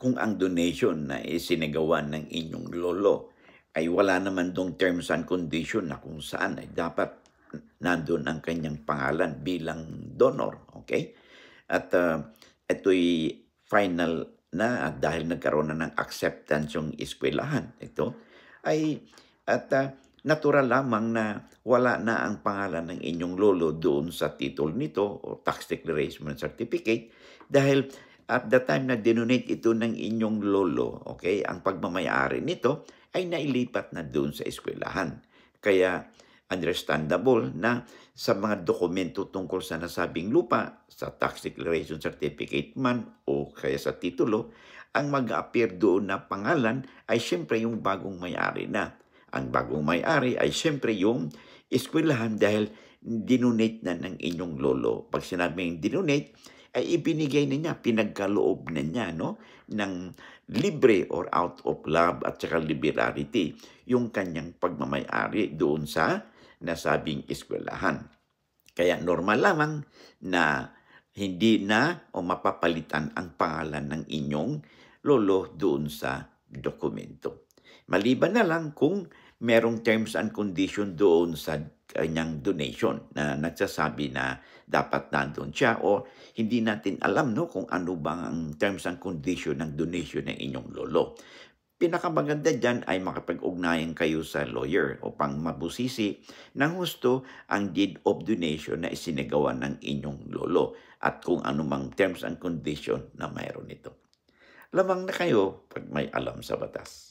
kung ang donation na isinagawa ng inyong lolo ay wala naman dong terms and condition na kung saan ay dapat nandun ang kanyang pangalan bilang donor, okay? At ito'y final na at dahil nagkaroon na ng acceptance yung eskwelahan. Ito ay at natural lamang na wala na ang pangalan ng inyong lolo doon sa titolo nito o tax declaration certificate dahil at the time na dinonate ito ng inyong lolo, okay, ang pagmamayari nito ay nailipat na doon sa eskwelahan. Kaya understandable na sa mga dokumento tungkol sa nasabing lupa, sa tax declaration certificate man o kaya sa titulo, ang mag-appear doon na pangalan ay siyempre yung bagong may-ari na. Ang bagong may-ari ay siyempre yung eskwelahan dahil dinonate na ng inyong lolo. Pag sinabing dinonate, ay ibinigay na niya, pinagkaloob na niya, no? Ng libre or out of love at saka liberality yung kanyang pagmamayari doon sa nasabing eskwelahan. Kaya normal lamang na hindi na o mapapalitan ang pangalan ng inyong lolo doon sa dokumento. Maliban na lang kung merong terms and condition doon sa kanyang donation na nagsasabi na dapat nandun siya o hindi natin alam no kung ano bang ang terms and condition ng donation ng inyong lolo. Pinakamaganda dyan ay makapag-ugnayan kayo sa lawyer upang mabusisi ng husto ang deed of donation na isinagawa ng inyong lolo at kung anumang terms and condition na mayroon nito. Lamang na kayo pag may alam sa batas.